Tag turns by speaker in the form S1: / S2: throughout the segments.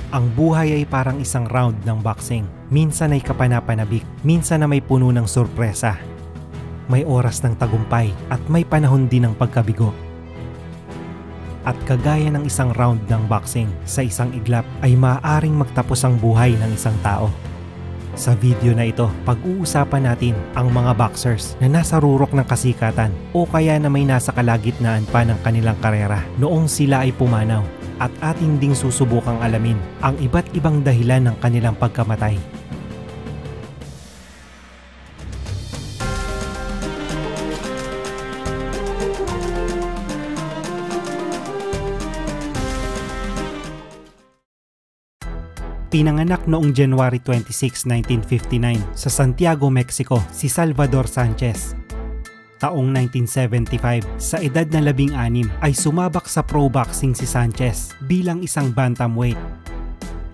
S1: Ang buhay ay parang isang round ng boxing. Minsan ay kapanapanabik, minsan na may puno ng sorpresa. May oras ng tagumpay at may panahon din ng pagkabigo. At kagaya ng isang round ng boxing, sa isang iglap ay maaaring magtapos ang buhay ng isang tao. Sa video na ito, pag-uusapan natin ang mga boxers na nasa rurok ng kasikatan o kaya na may nasa kalagitnaan pa ng kanilang karera noong sila ay pumanaw, at ating ding susubukang alamin ang iba't ibang dahilan ng kanilang pagkamatay. Pinanganak noong January 26, 1959 sa Santiago, Mexico si Salvador Sanchez. Taong 1975, sa edad na 16 ay sumabak sa pro boxing si Sanchez bilang isang bantamweight.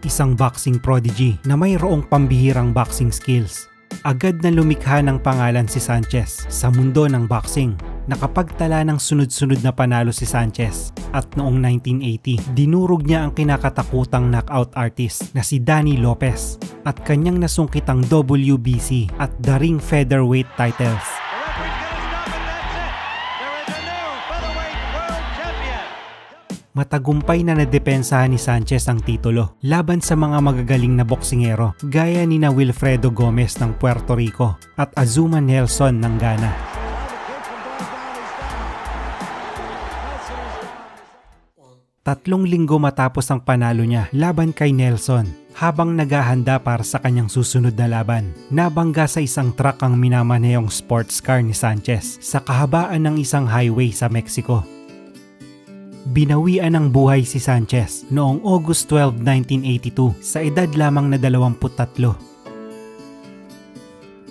S1: Isang boxing prodigy na mayroong pambihirang boxing skills. Agad na lumikha ng pangalan si Sanchez sa mundo ng boxing. Nakapagtala ng sunod-sunod na panalo si Sanchez at noong 1980, dinurog niya ang kinakatakutang knockout artist na si Danny Lopez at kanyang nasungkit ang WBC at The Ring featherweight titles. Matagumpay na nadepensahan ni Sanchez ang titulo laban sa mga magagaling na boksingero gaya ni Wilfredo Gomez ng Puerto Rico at Azuma Nelson ng Ghana. Tatlong linggo matapos ang panalo niya laban kay Nelson, habang naghahanda para sa kanyang susunod na laban, nabangga sa isang truck ang minamanehong sports car ni Sanchez sa kahabaan ng isang highway sa Mexico. Binawian ng buhay si Sanchez noong August 12, 1982 sa edad lamang na 23.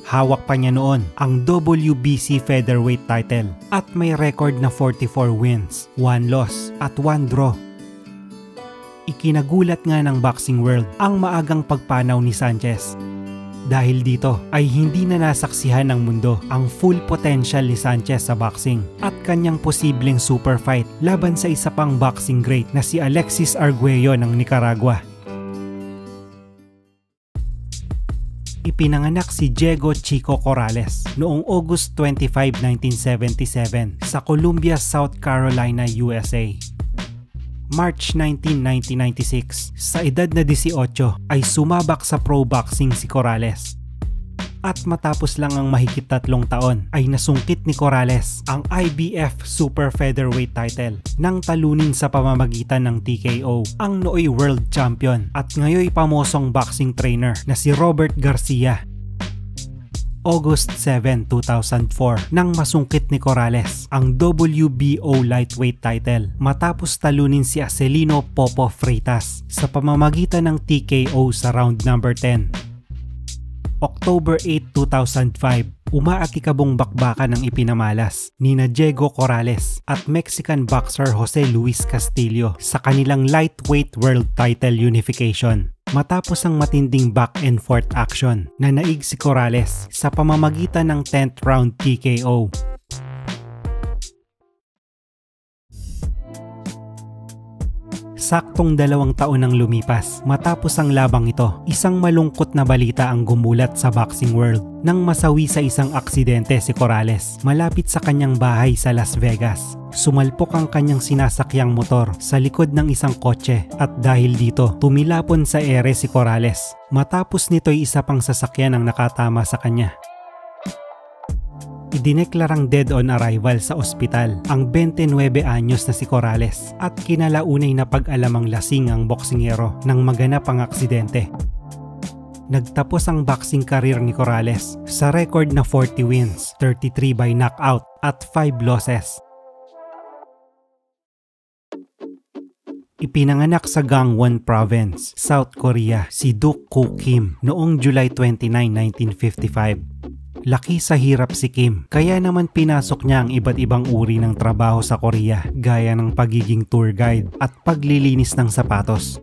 S1: Hawak pa niya noon ang WBC featherweight title at may record na 44 wins, 1 loss at 1 draw. Ikinagulat nga ng boxing world ang maagang pagpanaw ni Sanchez. Dahil dito ay hindi na nasaksihan ng mundo ang full potential ni Sanchez sa boxing at kanyang posibleng super fight laban sa isa pang boxing great na si Alexis Arguello ng Nicaragua. Ipinanganak si Diego Chico Corrales noong August 25, 1977 sa Columbia, South Carolina, USA. March 19, 1996, sa edad na 18 ay sumabak sa pro boxing si Corrales. At matapos lang ang mahigit 3 taon ay nasungkit ni Corrales ang IBF Super Featherweight title nang talunin sa pamamagitan ng TKO ang nooy world champion at ngayoy pamosong boxing trainer na si Robert Garcia. August 7, 2004 nang masungkit ni Corrales ang WBO lightweight title matapos talunin si Acelino Popo Freitas sa pamamagitan ng TKO sa round number 10. October 8, 2005, umaakikabong bakbakan ng ipinamalas nina Diego Corrales at Mexican boxer Jose Luis Castillo sa kanilang lightweight world title unification. Matapos ang matinding back and forth action na naig si Corrales sa pamamagitan ng 10th round TKO. Saktong 2 taon nang lumipas matapos ang labang ito, isang malungkot na balita ang gumulat sa boxing world nang masawi sa isang aksidente si Corrales malapit sa kanyang bahay sa Las Vegas. Sumalpok ang kanyang sinasakyang motor sa likod ng isang kotse at dahil dito tumilapon sa ere si Corrales. Matapos nito'y isa pang sasakyan ang nakatama sa kanya. Idineklarang dead on arrival sa ospital ang 29 anyos na si Corrales at kinalaunay na pag-alamang lasing ang boksingero nang maganap ang aksidente. Nagtapos ang boxing career ni Corrales sa record na 40 wins, 33 by knockout at 5 losses. Ipinanganak sa Gangwon Province, South Korea si Duk Koo Kim noong July 29, 1955. Laki sa hirap si Kim, kaya naman pinasok niya ang iba't ibang uri ng trabaho sa Korea gaya ng pagiging tour guide at paglilinis ng sapatos.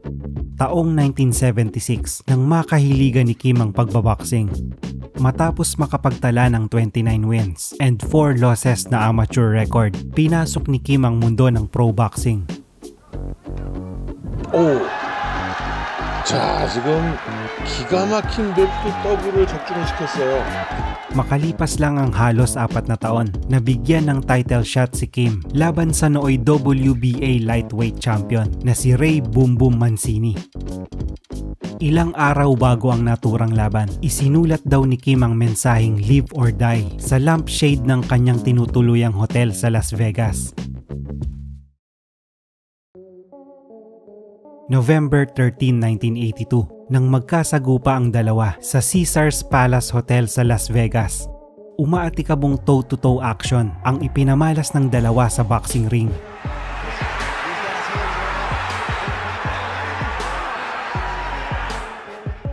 S1: Taong 1976 nang makahiligan ni Kim ang pagbaboxing. Matapos makapagtala ng 29 wins and 4 losses na amateur record, pinasok ni Kim ang mundo ng pro boxing.
S2: 자, 지금 기가 막힌 랩트 더블을 적중을 시켰어요.
S1: Makalipas lang ang halos 4 na taon, nabigyan ng title shot si Kim laban sa nooy WBA lightweight champion na si Ray Boom Boom Mancini. Ilang araw bago ang naturang laban, isinulat daw ni Kim ang mensaheng live or die sa lampshade ng kanyang tinutuluyang hotel sa Las Vegas. November 13, 1982, nang magkasagupa ang dalawa sa Caesars Palace Hotel sa Las Vegas. Umaatikabong toe-to-toe action ang ipinamalas ng dalawa sa boxing ring.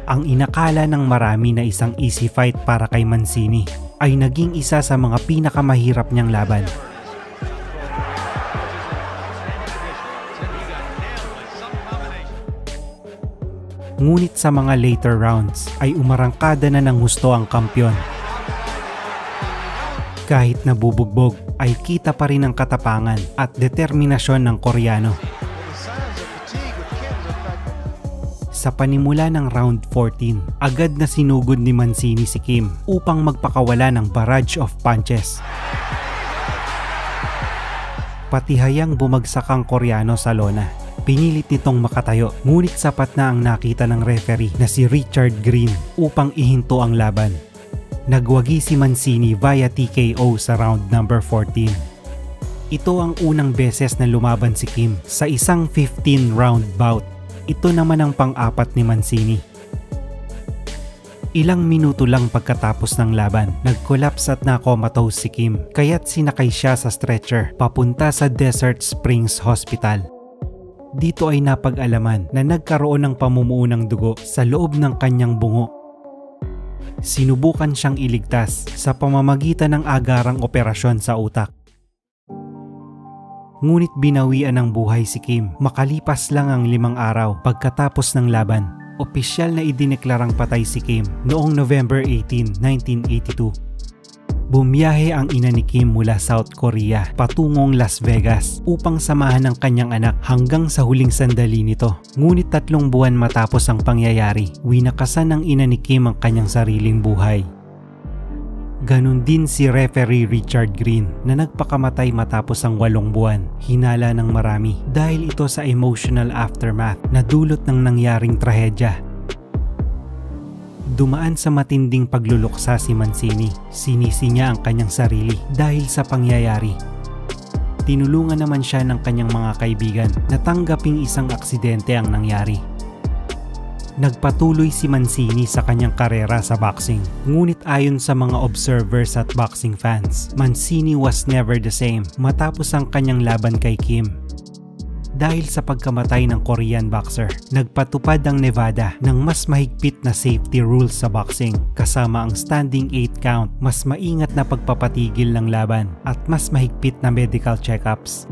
S1: Ang inakala ng marami na isang easy fight para kay Mancini ay naging isa sa mga pinakamahirap niyang laban. Ngunit sa mga later rounds ay umarangkada na ng husto ang kampyon. Kahit nabubugbog ay kita pa rin ang katapangan at determinasyon ng Koreano. Sa panimula ng round 14, agad na sinugod ni Mancini si Kim upang magpakawala ng barrage of punches. Patihayang bumagsak ang Koreano sa lona. Pinilit nitong makatayo, ngunit sapat na ang nakita ng referee na si Richard Green upang ihinto ang laban. Nagwagi si Mancini via TKO sa round number 14. Ito ang unang beses na lumaban si Kim sa isang 15-round bout. Ito naman ang pang-apat ni Mancini. Ilang minuto lang pagkatapos ng laban, nag-collapse at na-comatose si Kim, kaya't sinakay siya sa stretcher papunta sa Desert Springs Hospital. Dito ay napag-alaman na nagkaroon ng pamumuo ng dugo sa loob ng kanyang bungo. Sinubukan siyang iligtas sa pamamagitan ng agarang operasyon sa utak. Ngunit binawian ng buhay si Kim makalipas lang ang 5 araw pagkatapos ng laban. Opisyal na idineklarang patay si Kim noong November 18, 1982. Bumiyahe ang ina ni Kim mula South Korea patungong Las Vegas upang samahan ang kanyang anak hanggang sa huling sandali nito. Ngunit 3 buwan matapos ang pangyayari, winakasan ng ina ni Kim ang kanyang sariling buhay. Ganon din si referee Richard Green na nagpakamatay matapos ang 8 buwan. Hinala ng marami dahil ito sa emotional aftermath na dulot ng nangyaring trahedya. Dumaan sa matinding pagluluksa si Mancini. Sinisi niya ang kanyang sarili dahil sa pangyayari. Tinulungan naman siya ng kanyang mga kaibigan na tanggaping isang aksidente ang nangyari. Nagpatuloy si Mancini sa kanyang karera sa boxing. Ngunit ayon sa mga observers at boxing fans, Mancini was never the same matapos ang kanyang laban kay Kim. Dahil sa pagkamatay ng Korean boxer, nagpatupad ang Nevada ng mas mahigpit na safety rules sa boxing kasama ang standing 8 count, mas maingat na pagpapatigil ng laban at mas mahigpit na medical checkups.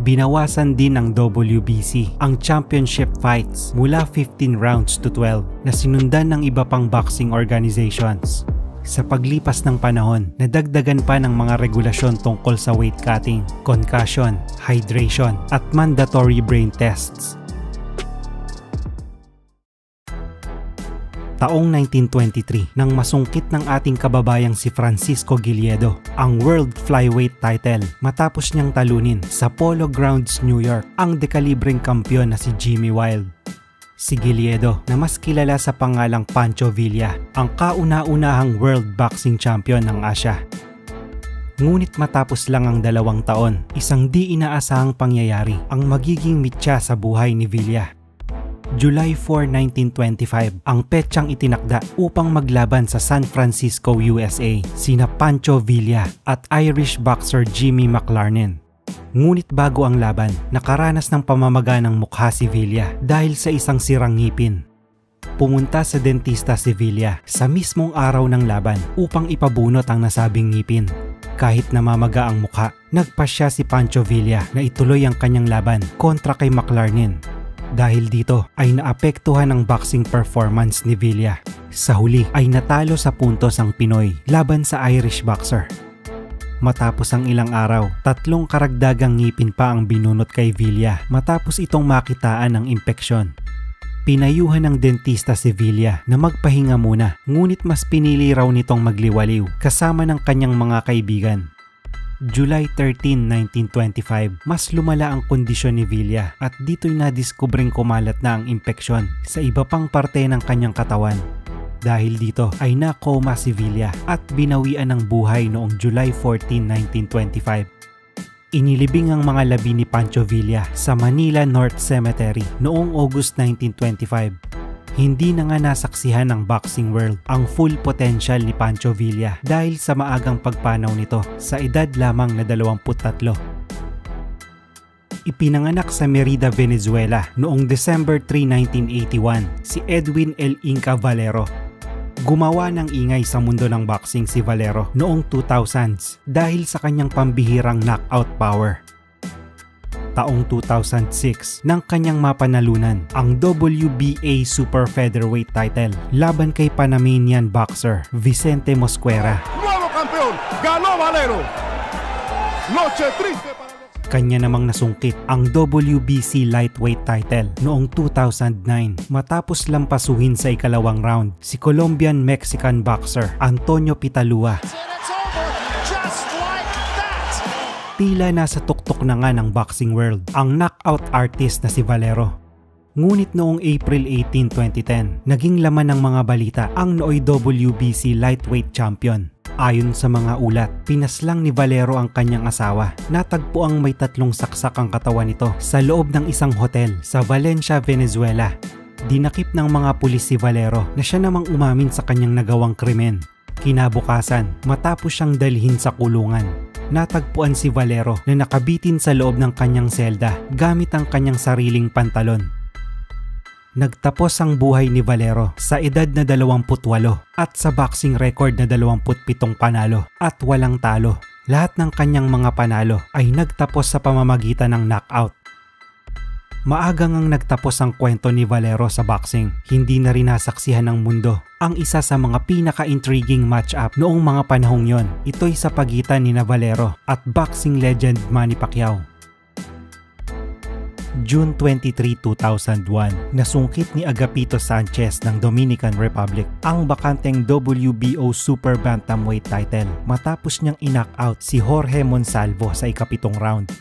S1: Binawasan din ng WBC ang championship fights mula 15 rounds to 12 na sinundan ng iba pang boxing organizations. Sa paglipas ng panahon, nadagdagan pa ng mga regulasyon tungkol sa weight cutting, concussion, hydration, at mandatory brain tests. Taong 1923 nang masungkit ng ating kababayang si Francisco Gilledo ang World Flyweight title matapos niyang talunin sa Polo Grounds, New York ang dekalibreng kampiyon na si Jimmy Wilde. Si Gilledo na mas kilala sa pangalang Pancho Villa ang kauna-unahang World Boxing Champion ng Asia. Ngunit matapos lang ang 2 taon, isang di inaasahang pangyayari ang magiging mitya sa buhay ni Villa. July 4, 1925 ang petsang itinakda upang maglaban sa San Francisco, USA sina Pancho Villa at Irish boxer Jimmy McLarnin. Ngunit bago ang laban, nakaranas ng pamamaga ng mukha si Villa dahil sa isang sirang ngipin. Pumunta sa dentista si Villa sa mismong araw ng laban upang ipabunot ang nasabing ngipin. Kahit namamaga ang mukha, nagpasya si Pancho Villa na ituloy ang kanyang laban kontra kay McLarnin. Dahil dito ay naapektuhan ang boxing performance ni Villa. Sa huli ay natalo sa puntos ang Pinoy laban sa Irish boxer. Matapos ang ilang araw, 3 karagdagang ngipin pa ang binunot kay Villa matapos itong makitaan ng impeksyon. Pinayuhan ng dentista si Villa na magpahinga muna, ngunit mas pinili raw nitong magliwaliw kasama ng kanyang mga kaibigan. July 13, 1925, mas lumala ang kondisyon ni Villa at dito'y nadiskubring kumalat na ang impeksyon sa iba pang parte ng kanyang katawan. Dahil dito ay na-coma si Villa at binawian ng buhay noong July 14, 1925. Inilibing ang mga labi ni Pancho Villa sa Manila North Cemetery noong August 1925. Hindi na nga nasaksihan ng boxing world ang full potential ni Pancho Villa dahil sa maagang pagpanaw nito sa edad lamang na 23. Ipinanganak sa Merida, Venezuela noong December 3, 1981 si Edwin El Inca Valero. Gumawa ng ingay sa mundo ng boxing si Valero noong 2000s dahil sa kanyang pambihirang knockout power. Taong 2006 nang kanyang mapanalunan ang WBA Super Featherweight title laban kay Panamanian boxer Vicente Mosquera.
S2: Nuevo campeón, ganó Valero. Noche triste para
S1: Kanya namang nasungkit ang WBC lightweight title noong 2009 matapos lampasuhin sa ikalawang round si Colombian-Mexican boxer Antonio Pitalua. Tila nasa tuktok na nga ng boxing world ang knockout artist na si Valero. Ngunit noong April 18, 2010, naging laman ng mga balita ang nooy WBC lightweight champion. Ayon sa mga ulat, pinaslang ni Valero ang kanyang asawa. Natagpo ang may 3 saksak ang katawan nito sa loob ng isang hotel sa Valencia, Venezuela. Dinakip ng mga pulis si Valero na siya namang umamin sa kanyang nagawang krimen. Kinabukasan, matapos siyang dalhin sa kulungan, natagpuan si Valero na nakabitin sa loob ng kanyang selda gamit ang kanyang sariling pantalon. Nagtapos ang buhay ni Valero sa edad na 28 at sa boxing record na 27 panalo at walang talo. Lahat ng kanyang mga panalo ay nagtapos sa pamamagitan ng knockout. Maagang ang nagtapos ang kwento ni Valero sa boxing. Hindi na rin nasaksihan ng mundo ang isa sa mga pinaka-intriguing match-up noong mga panahong yon. Ito'y sa pagitan ni Valero at boxing legend Manny Pacquiao. June 23, 2001, nasungkit ni Agapito Sanchez ng Dominican Republic ang bakanteng WBO Super Bantamweight title matapos niyang i-knockout si Jorge Monsalvo sa ika-7 round.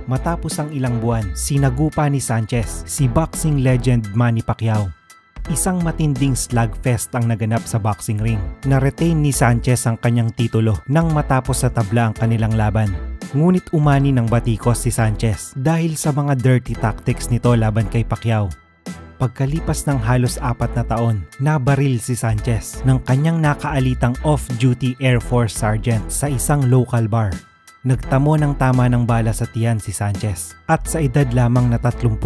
S1: Matapos ang ilang buwan, sinagupa ni Sanchez si boxing legend Manny Pacquiao. Isang matinding slugfest ang naganap sa boxing ring. Na-retain ni Sanchez ang kanyang titulo nang matapos sa tabla ang kanilang laban. Ngunit umani ng batikos si Sanchez dahil sa mga dirty tactics nito laban kay Pacquiao. Pagkalipas ng halos 4 na taon, nabaril si Sanchez ng kanyang nakaalitang off-duty Air Force Sergeant sa isang local bar. Nagtamo ng tama ng bala sa tiyan si Sanchez at sa edad lamang na 35,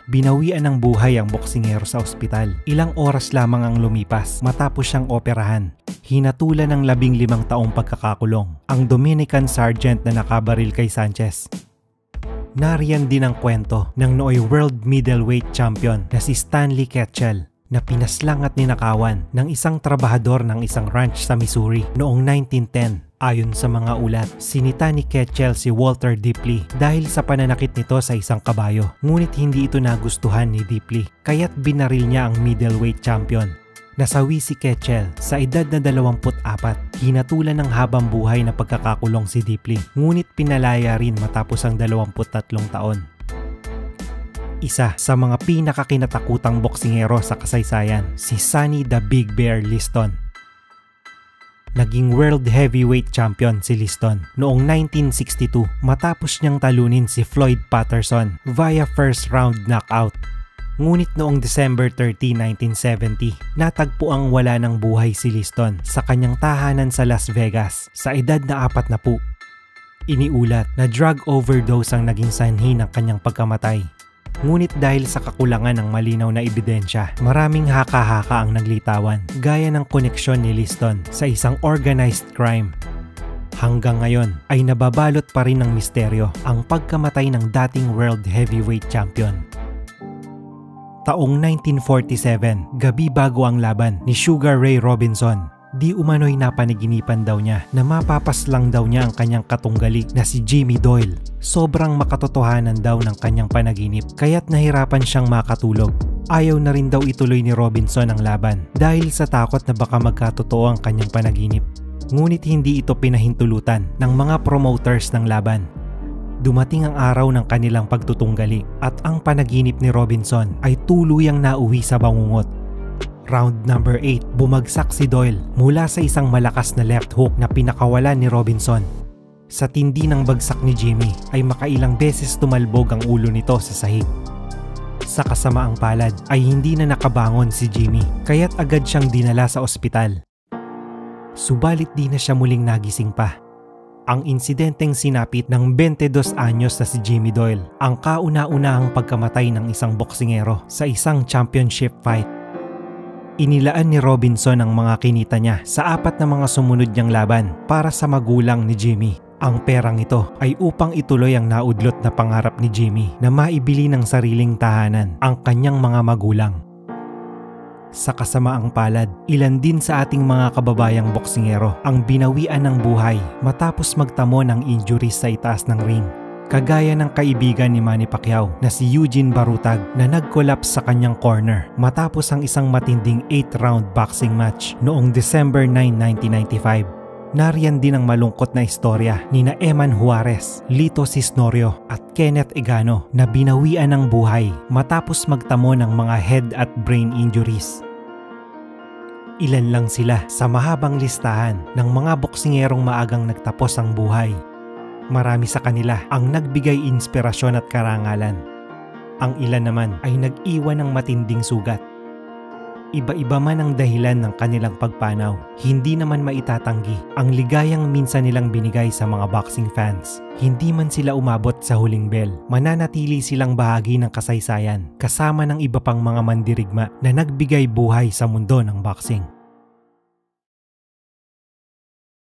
S1: binawian ng buhay ang boksingero sa ospital. Ilang oras lamang ang lumipas matapos siyang operahan. Hinatulan ng 15 taong pagkakakulong ang Dominican Sergeant na nakabaril kay Sanchez. Nariyan din ang kwento ng nooy World Middleweight Champion na si Stanley Ketchel na pinaslang at ninakawan ng isang trabahador ng isang ranch sa Missouri noong 1910. Ayon sa mga ulat, sinita ni Ketchel si Walter Dipley dahil sa pananakit nito sa isang kabayo. Ngunit hindi ito nagustuhan ni Dipley, kaya't binaril niya ang middleweight champion. Nasawi si Ketchel sa edad na 24, hinatulan ng habang buhay na pagkakakulong si Dipley, ngunit pinalaya rin matapos ang 23 taon. Isa sa mga pinakakinatakutang boksingero sa kasaysayan, si Sonny the Big Bear Liston. Naging World Heavyweight Champion si Liston noong 1962 matapos niyang talunin si Floyd Patterson via first round knockout. Ngunit noong December 30, 1970, natagpo ang wala ng buhay si Liston sa kanyang tahanan sa Las Vegas sa edad na 40. Iniulat na drug overdose ang naging sanhi ng kanyang pagkamatay. Ngunit dahil sa kakulangan ng malinaw na ebidensya, maraming haka-haka ang naglitawan gaya ng koneksyon ni Liston sa isang organized crime. Hanggang ngayon ay nababalot pa rin ng misteryo ang pagkamatay ng dating World Heavyweight Champion. Taong 1947, gabi bago ang laban ni Sugar Ray Robinson, di umano'y napaniginipan daw niya na mapapaslang daw niya ang kanyang katunggali na si Jimmy Doyle. Sobrang makatotohanan daw ng kanyang panaginip kaya't nahirapan siyang makatulog. Ayaw na rin daw ituloy ni Robinson ang laban dahil sa takot na baka magkatotoo ang kanyang panaginip. Ngunit hindi ito pinahintulutan ng mga promoters ng laban. Dumating ang araw ng kanilang pagtutunggali at ang panaginip ni Robinson ay tuluyang nauwi sa bangungot. Round number 8, bumagsak si Doyle mula sa isang malakas na left hook na pinakawalan ni Robinson. Sa tindi ng bagsak ni Jimmy ay makailang beses tumalbog ang ulo nito sa sahig. Sa kasamaang palad ay hindi na nakabangon si Jimmy kaya't agad siyang dinala sa ospital. Subalit di na siya muling nagising pa. Ang insidenteng sinapit ng 22 anyos na si Jimmy Doyle ang kauna-unahang pagkamatay ng isang boksingero sa isang championship fight. Inilaan ni Robinson ang mga kinita niya sa 4 na mga sumunod niyang laban para sa magulang ni Jimmy. Ang perang ito ay upang ituloy ang naudlot na pangarap ni Jimmy na maibili ng sariling tahanan ang kanyang mga magulang. Sa kasamaang palad, ilan din sa ating mga kababayang boksingero ang binawian ng buhay matapos magtamo ng injuries sa itaas ng ring. Kagaya ng kaibigan ni Manny Pacquiao na si Eugene Barutag na nag-collapse sa kanyang corner matapos ang isang matinding 8-round boxing match noong December 9, 1995. Nariyan din ang malungkot na istorya ni na Eman Juarez, Lito Cisnorio at Kenneth Egano na binawian ng buhay matapos magtamo ng mga head at brain injuries. Ilan lang sila sa mahabang listahan ng mga boksingerong maagang nagtapos ang buhay. Marami sa kanila ang nagbigay inspirasyon at karangalan. Ang ilan naman ay nag-iwan ng matinding sugat. Iba-iba man ang dahilan ng kanilang pagpanaw, hindi naman maitatanggi ang ligayang minsan nilang binigay sa mga boxing fans. Hindi man sila umabot sa huling bell, mananatili silang bahagi ng kasaysayan kasama ng iba pang mga mandirigma na nagbigay buhay sa mundo ng boxing.